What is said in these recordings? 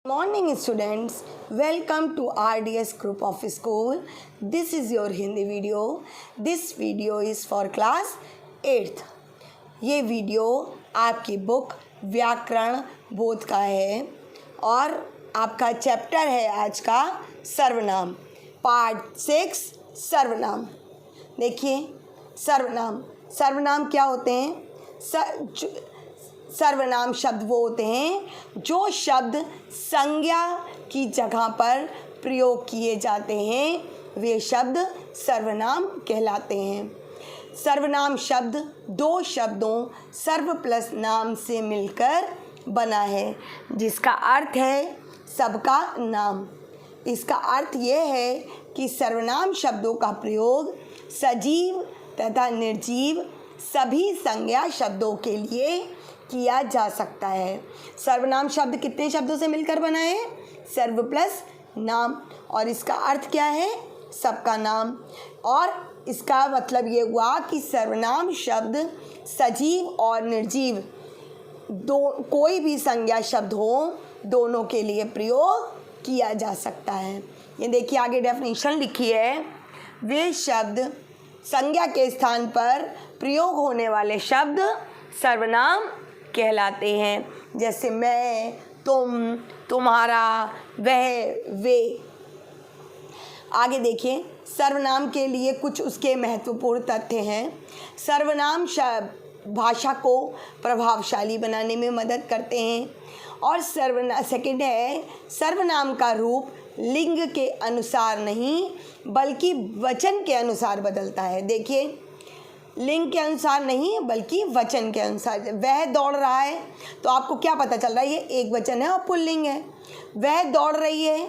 Morning students, welcome to RDS group of school. This is your Hindi video. This video is for class 8th. ये video आपकी book व्याकरण बोध का है और आपका चैप्टर है आज का सर्वनाम, पार्ट 6 सर्वनाम। देखिए सर्वनाम क्या होते हैं? सर्वनाम शब्द वो होते हैं जो शब्द संज्ञा की जगह पर प्रयोग किए जाते हैं, वे शब्द सर्वनाम कहलाते हैं। सर्वनाम शब्द दो शब्दों सर्व प्लस नाम से मिलकर बना है, जिसका अर्थ है सबका नाम। इसका अर्थ ये है कि सर्वनाम शब्दों का प्रयोग सजीव तथा निर्जीव सभी संज्ञा शब्दों के लिए किया जा सकता है। सर्वनाम शब्द कितने शब्दों से मिलकर बना है? सर्व प्लस नाम। और इसका अर्थ क्या है? सबका नाम। और इसका मतलब ये हुआ कि सर्वनाम शब्द सजीव और निर्जीव कोई भी संज्ञा शब्द हो, दोनों के लिए प्रयोग किया जा सकता है। ये देखिए आगे डेफिनेशन लिखी है, वे शब्द संज्ञा के स्थान पर प्रयोग होने वाले शब्द सर्वनाम कहलाते हैं। जैसे मैं, तुम, तुम्हारा, वह, वे। आगे देखिए सर्वनाम के लिए कुछ उसके महत्वपूर्ण तथ्य हैं। सर्वनाम भाषा को प्रभावशाली बनाने में मदद करते हैं। और सेकंड है, सर्वनाम का रूप लिंग के अनुसार नहीं बल्कि वचन के अनुसार बदलता है। देखिए लिंग के अनुसार नहीं बल्कि वचन के अनुसार। वह दौड़ रहा है तो आपको क्या पता चल रहा है? ये एक वचन है और पुल्लिंग है। वह दौड़ रही है,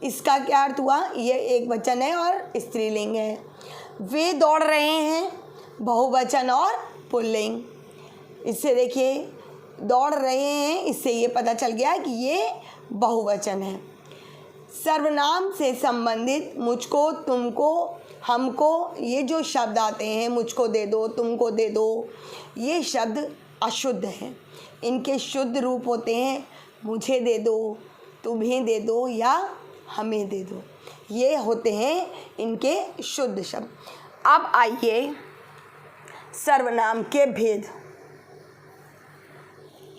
इसका क्या अर्थ हुआ? ये एक वचन है और स्त्रीलिंग है। वे दौड़ रहे हैं, बहुवचन और पुल्लिंग। इससे देखिए दौड़ रहे हैं, इससे ये पता चल गया कि ये बहुवचन है। सर्वनाम से संबंधित मुझको, तुमको, हमको, ये जो शब्द आते हैं, मुझको दे दो, तुमको दे दो, ये शब्द अशुद्ध हैं। इनके शुद्ध रूप होते हैं मुझे दे दो, तुम्हें दे दो या हमें दे दो। ये होते हैं इनके शुद्ध शब्द। अब आइए सर्वनाम के भेद।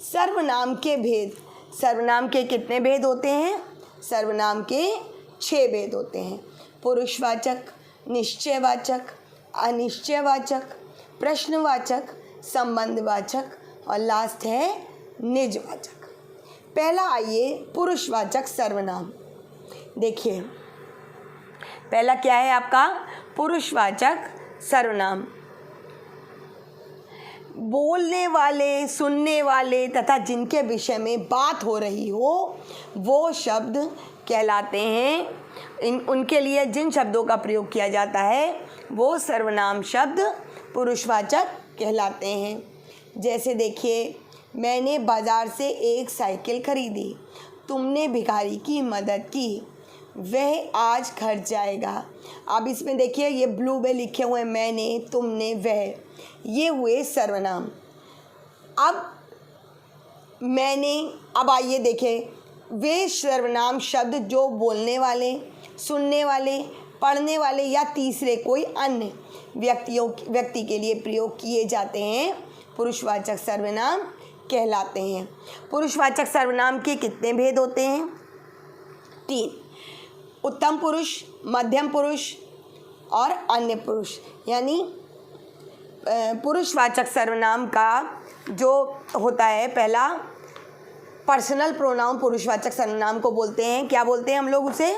सर्वनाम के भेद। सर्वनाम के कितने भेद होते हैं? सर्वनाम के 6 भेद होते हैं। पुरुषवाचक, निश्चयवाचक, अनिश्चयवाचक, प्रश्नवाचक, संबंधवाचक और लास्ट है निजवाचक। पहला आइए पुरुषवाचक सर्वनाम। देखिए पहला क्या है आपका? पुरुषवाचक सर्वनाम। बोलने वाले, सुनने वाले तथा जिनके विषय में बात हो रही हो वो शब्द कहलाते हैं। उनके लिए जिन शब्दों का प्रयोग किया जाता है वो सर्वनाम शब्द पुरुषवाचक कहलाते हैं। जैसे देखिए, मैंने बाज़ार से एक साइकिल खरीदी, तुमने भिखारी की मदद की, वह आज घर जाएगा। अब इसमें देखिए ये ब्लू में लिखे हुए मैंने, तुमने, वह, ये हुए सर्वनाम। अब आइए देखें वे सर्वनाम शब्द जो बोलने वाले, सुनने वाले, पढ़ने वाले या तीसरे कोई अन्य व्यक्ति के लिए प्रयोग किए जाते हैं, पुरुषवाचक सर्वनाम कहलाते हैं। पुरुषवाचक सर्वनाम के कितने भेद होते हैं? 3। उत्तम पुरुष, मध्यम पुरुष और अन्य पुरुष। यानी पुरुषवाचक सर्वनाम का जो होता है, पहला पर्सनल प्रोनाउन पुरुषवाचक सर्वनाम को बोलते हैं। क्या बोलते हैं हम लोग उसे?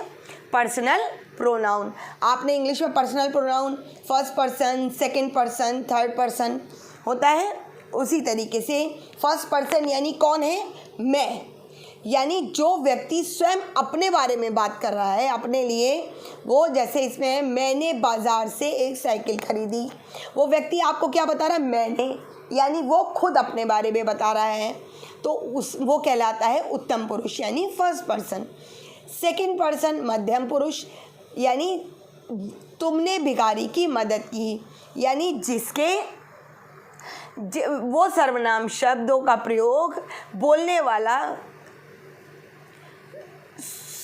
Personal pronoun. आपने इंग्लिश में personal pronoun first person, second person, third person होता है। उसी तरीके से फर्स्ट पर्सन यानी कौन है? मैं। यानी जो व्यक्ति स्वयं अपने बारे में बात कर रहा है, अपने लिए, वो जैसे इसमें है, मैंने बाज़ार से एक साइकिल खरीदी। वो व्यक्ति आपको क्या बता रहा है? मैंने, यानी वो खुद अपने बारे में बता रहा है, तो वो कहलाता है उत्तम पुरुष यानी फर्स्ट पर्सन। सेकंड पर्सन मध्यम पुरुष, यानी तुमने भिखारी की मदद की, यानी वो सर्वनाम शब्दों का प्रयोग बोलने वाला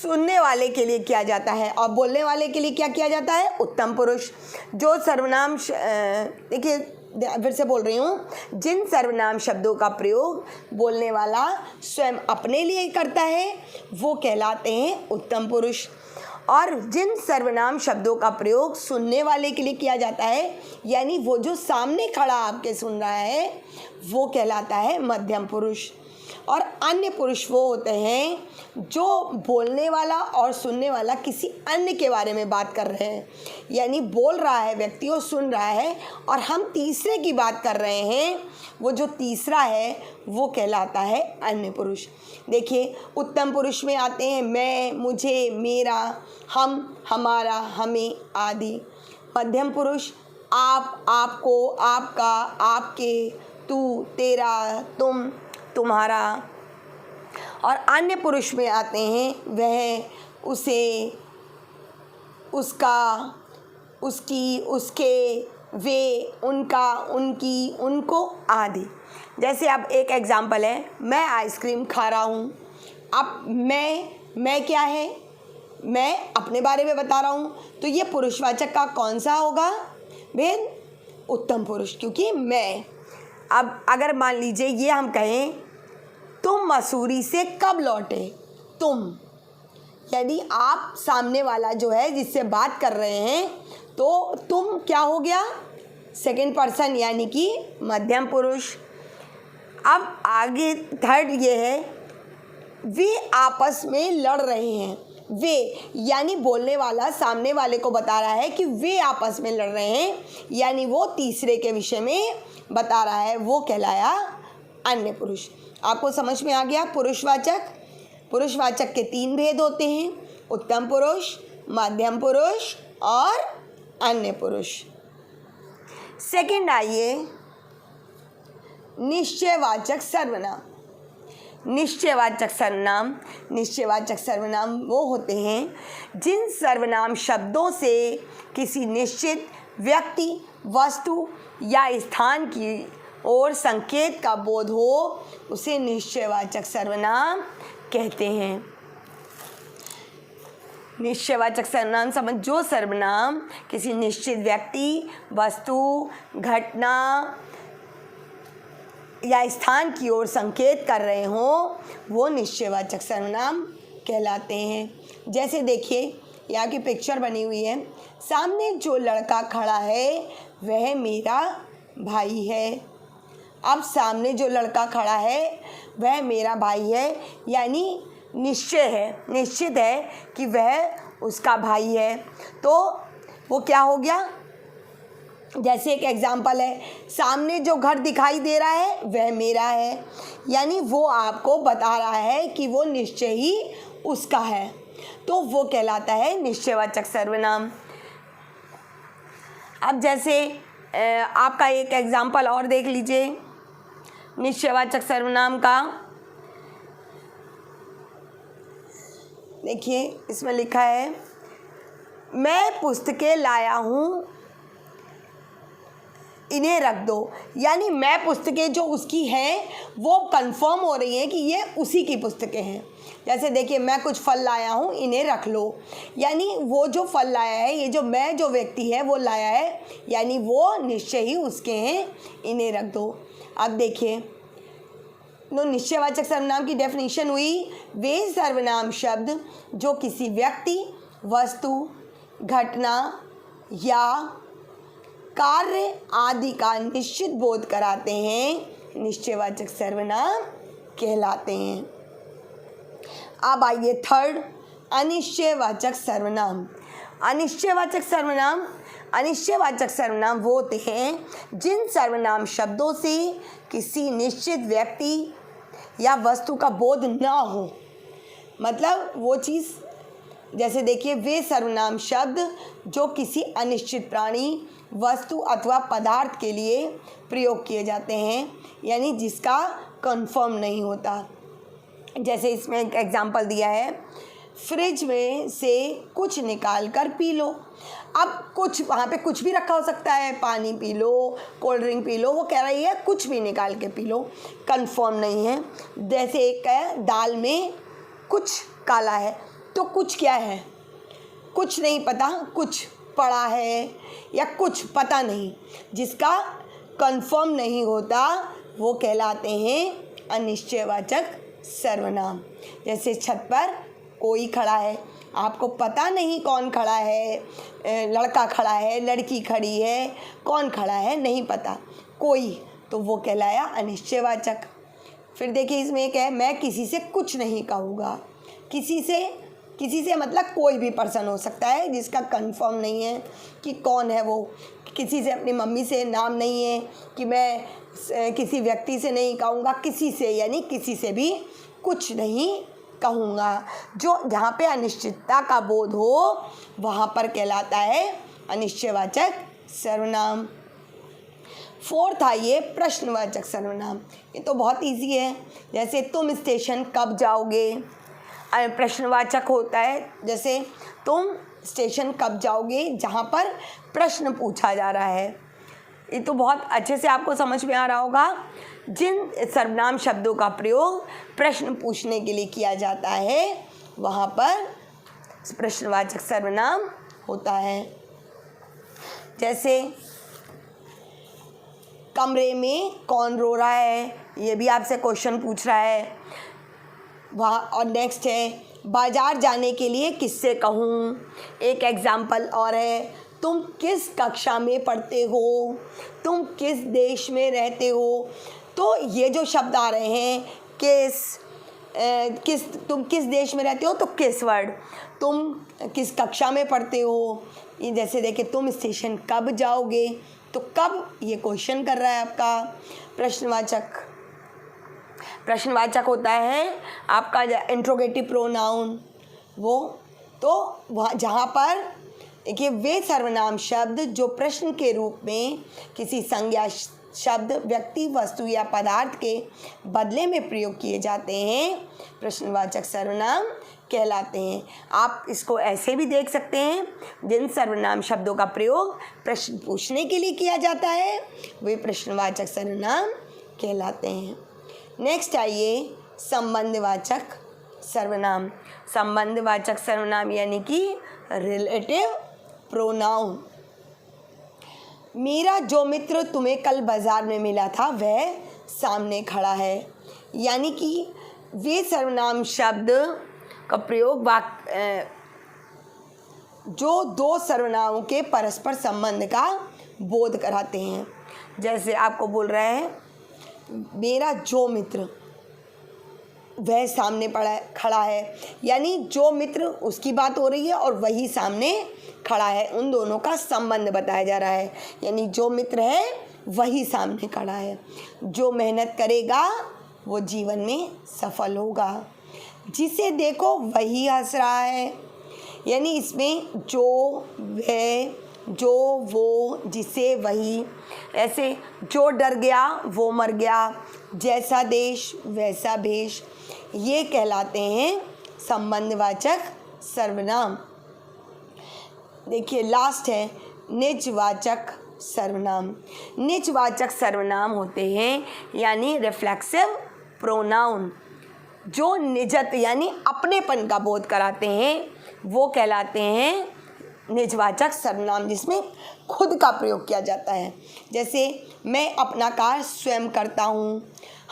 सुनने वाले के लिए किया जाता है और बोलने वाले के लिए क्या किया जाता है? उत्तम पुरुष। जो सर्वनाम देखिए फिर से बोल रही हूँ, जिन सर्वनाम शब्दों का प्रयोग बोलने वाला स्वयं अपने लिए करता है वो कहलाते हैं उत्तम पुरुष, और जिन सर्वनाम शब्दों का प्रयोग सुनने वाले के लिए किया जाता है, यानी वो जो सामने खड़ा आपके सुन रहा है, वो कहलाता है मध्यम पुरुष। और अन्य पुरुष वो होते हैं जो बोलने वाला और सुनने वाला किसी अन्य के बारे में बात कर रहे हैं, यानी बोल रहा है व्यक्ति और सुन रहा है और हम तीसरे की बात कर रहे हैं, वो जो तीसरा है वो कहलाता है अन्य पुरुष। देखिए उत्तम पुरुष में आते हैं मैं, मुझे, मेरा, हम, हमारा, हमें आदि। मध्यम पुरुष आप, आपको, आपका, आपके, तू, तेरा, तुम, तुम्हारा। और अन्य पुरुष में आते हैं वह, उसे, उसका, उसकी, उसके, वे, उनका, उनकी, उनको आदि। जैसे अब एक एग्जाम्पल है, मैं आइसक्रीम खा रहा हूँ। अब मैं क्या है? मैं अपने बारे में बता रहा हूँ, तो ये पुरुषवाचक का कौन सा होगा भेद? उत्तम पुरुष, क्योंकि मैं। अब अगर मान लीजिए ये हम कहें तुम मसूरी से कब लौटे, तुम, यानी आप सामने वाला जो है जिससे बात कर रहे हैं, तो तुम क्या हो गया? सेकंड पर्सन, यानी कि मध्यम पुरुष। अब आगे थर्ड ये है, वे आपस में लड़ रहे हैं। वे यानी बोलने वाला सामने वाले को बता रहा है कि वे आपस में लड़ रहे हैं, यानी वो तीसरे के विषय में बता रहा है, वो कहलाया अन्य पुरुष। आपको समझ में आ गया? पुरुषवाचक के 3 भेद होते हैं, उत्तम पुरुष, मध्यम पुरुष और अन्य पुरुष। सेकंड आइए निश्चयवाचक सर्वनाम। निश्चयवाचक सर्वनाम वो होते हैं जिन सर्वनाम शब्दों से किसी निश्चित व्यक्ति, वस्तु या स्थान की ओर संकेत का बोध हो, उसे निश्चयवाचक सर्वनाम कहते हैं। निश्चयवाचक सर्वनाम समझ, जो सर्वनाम किसी निश्चित व्यक्ति, वस्तु, घटना या स्थान की ओर संकेत कर रहे हों, वो निश्चयवाचक सर्वनाम कहलाते हैं। जैसे देखिए यहाँ की पिक्चर बनी हुई है, सामने जो लड़का खड़ा है वह मेरा भाई है। अब सामने जो लड़का खड़ा है वह मेरा भाई है, यानी निश्चित है कि वह उसका भाई है। तो वो क्या हो गया? जैसे एक एग्जाम्पल है, सामने जो घर दिखाई दे रहा है वह मेरा है, यानी वो आपको बता रहा है कि वो निश्चय ही उसका है, तो वो कहलाता है निश्चयवाचक सर्वनाम। अब जैसे आपका एक एग्जाम्पल और देख लीजिए निश्चयवाचक सर्वनाम का। देखिए इसमें लिखा है मैं पुस्तकें लाया हूँ, इन्हें रख दो, यानी मैं पुस्तकें जो उसकी हैं वो कंफर्म हो रही हैं कि ये उसी की पुस्तकें हैं। जैसे देखिए मैं कुछ फल लाया हूँ, इन्हें रख लो, यानी वो जो फल लाया है, ये जो मैं जो व्यक्ति है वो लाया है, यानी वो निश्चय ही उसके हैं, इन्हें रख दो। अब देखिए निश्चयवाचक सर्वनाम की डेफिनेशन हुई, वे सर्वनाम शब्द जो किसी व्यक्ति, वस्तु, घटना या कार्य आदि का निश्चित बोध कराते हैं, निश्चयवाचक सर्वनाम कहलाते हैं। अब आइए थर्ड, अनिश्चयवाचक सर्वनाम। अनिश्चयवाचक सर्वनाम वो होते हैं जिन सर्वनाम शब्दों से किसी निश्चित व्यक्ति या वस्तु का बोध ना हो, मतलब वो चीज़, जैसे देखिए वे सर्वनाम शब्द जो किसी अनिश्चित प्राणी, वस्तु अथवा पदार्थ के लिए प्रयोग किए जाते हैं, यानी जिसका कंफर्म नहीं होता। जैसे इसमें एक एग्जांपल दिया है, फ्रिज में से कुछ निकाल कर पी लो। अब कुछ वहाँ पे कुछ भी रखा हो सकता है, पानी P low, cold drink P low, वो कह रही है कुछ भी निकाल के पी लो, कंफर्म नहीं है। जैसे एक है दाल में कुछ काला है, तो कुछ क्या है? कुछ नहीं पता, कुछ पढ़ा है या कुछ पता नहीं, जिसका कंफर्म नहीं होता वो कहलाते हैं अनिश्चयवाचक सर्वनाम। जैसे छत पर कोई खड़ा है, आपको पता नहीं कौन खड़ा है, लड़का खड़ा है, लड़की खड़ी है, कौन खड़ा है नहीं पता, कोई, तो वो कहलाया अनिश्चयवाचक। फिर देखिए इसमें एक है, मैं किसी से कुछ नहीं कहूँगा। किसी से मतलब कोई भी पर्सन हो सकता है जिसका कंफर्म नहीं है कि कौन है वो। किसी से, अपनी मम्मी से नाम नहीं है कि मैं किसी व्यक्ति से नहीं कहूँगा, किसी से यानी किसी से भी कुछ नहीं कहूँगा। जो जहाँ पे अनिश्चितता का बोध हो वहाँ पर कहलाता है अनिश्चयवाचक सर्वनाम। फोर्थ आइए प्रश्नवाचक सर्वनाम। ये तो बहुत इजी है। जैसे तुम स्टेशन कब जाओगे, प्रश्नवाचक होता है। जैसे तुम स्टेशन कब जाओगे, जहाँ पर प्रश्न पूछा जा रहा है। ये तो बहुत अच्छे से आपको समझ में आ रहा होगा। जिन सर्वनाम शब्दों का प्रयोग प्रश्न पूछने के लिए किया जाता है वहाँ पर प्रश्नवाचक सर्वनाम होता है। जैसे कमरे में कौन रो रहा है, ये भी आपसे क्वेश्चन पूछ रहा है वहाँ। और नेक्स्ट है बाज़ार जाने के लिए किससे कहूँ। एक एग्ज़ाम्पल और है, तुम किस कक्षा में पढ़ते हो, तुम किस देश में रहते हो। तो ये जो शब्द आ रहे हैं किस, तुम किस देश में रहते हो तो किस वर्ड, तुम किस कक्षा में पढ़ते हो। ये जैसे देखिए तुम स्टेशन कब जाओगे, तो कब ये क्वेश्चन कर रहा है आपका प्रश्नवाचक होता है आपका इंट्रोगेटिव प्रोनाउन वो। तो वहाँ जहाँ पर देखिए वे सर्वनाम शब्द जो प्रश्न के रूप में किसी संज्ञा शब्द, व्यक्ति, वस्तु या पदार्थ के बदले में प्रयोग किए जाते हैं प्रश्नवाचक सर्वनाम कहलाते हैं। आप इसको ऐसे भी देख सकते हैं, जिन सर्वनाम शब्दों का प्रयोग प्रश्न पूछने के लिए किया जाता है वे प्रश्नवाचक सर्वनाम कहलाते हैं। नेक्स्ट आइए संबंधवाचक सर्वनाम। संबंधवाचक सर्वनाम यानी कि रिलेटिव प्रोनाउन। मेरा जो मित्र तुम्हें कल बाज़ार में मिला था वह सामने खड़ा है। यानी कि वे सर्वनाम शब्द का प्रयोग जो दो सर्वनामों के परस्पर संबंध का बोध कराते हैं। जैसे आपको बोल रहा है मेरा जो मित्र वह सामने खड़ा है, यानी जो मित्र उसकी बात हो रही है और वही सामने खड़ा है, उन दोनों का संबंध बताया जा रहा है। यानी जो मित्र है वही सामने खड़ा है। जो मेहनत करेगा वो जीवन में सफल होगा, जिसे देखो वही हंस रहा है। यानी इसमें जो, वह, जो, वो, जिसे, वही। ऐसे जो डर गया वो मर गया, जैसा देश वैसा भेष, ये कहलाते हैं संबंधवाचक सर्वनाम। देखिए लास्ट है निजवाचक सर्वनाम। निजवाचक सर्वनाम होते हैं यानी रिफ्लेक्सिव प्रोनाउन, जो निजत यानी अपनेपन का बोध कराते हैं वो कहलाते हैं निजवाचक सर्वनाम, जिसमें खुद का प्रयोग किया जाता है। जैसे मैं अपना कार्य स्वयं करता हूँ,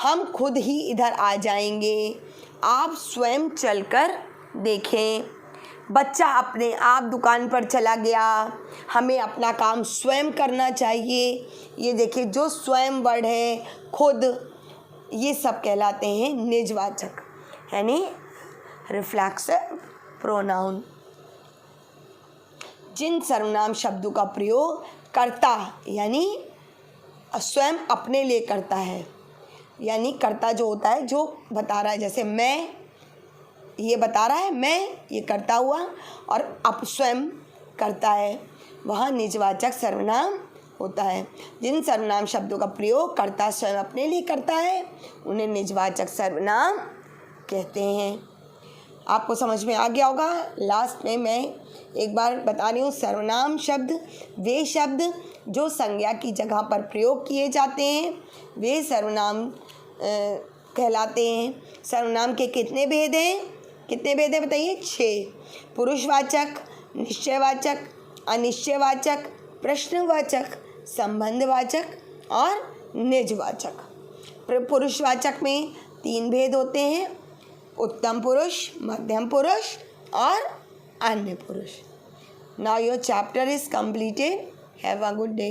हम खुद ही इधर आ जाएंगे, आप स्वयं चलकर देखें, बच्चा अपने आप दुकान पर चला गया, हमें अपना काम स्वयं करना चाहिए। ये देखिए जो स्वयं वर्ड है, खुद, ये सब कहलाते हैं निजवाचक यानी रिफ्लेक्सिव प्रोनाउन। जिन सर्वनाम शब्दों का प्रयोग कर्ता यानी स्वयं अपने लिए करता है, यानी कर्ता जो होता है जो बता रहा है, जैसे मैं, ये बता रहा है मैं, ये करता हुआ, और अब स्वयं करता है, वहाँ निजवाचक सर्वनाम होता है। जिन सर्वनाम शब्दों का प्रयोग कर्ता स्वयं अपने लिए करता है उन्हें निजवाचक सर्वनाम कहते हैं। आपको समझ में आ गया होगा। लास्ट में मैं एक बार बता रही हूँ, सर्वनाम शब्द वे शब्द जो संज्ञा की जगह पर प्रयोग किए जाते हैं वे सर्वनाम कहलाते हैं। सर्वनाम के कितने भेद हैं? कितने भेद है बताइए? 6। पुरुषवाचक, निश्चयवाचक, अनिश्चयवाचक, प्रश्नवाचक, संबंधवाचक और निजवाचक। पुरुषवाचक में 3 भेद होते हैं, उत्तम पुरुष, मध्यम पुरुष और अन्य पुरुष। Now your chapter is completed. Have a good day.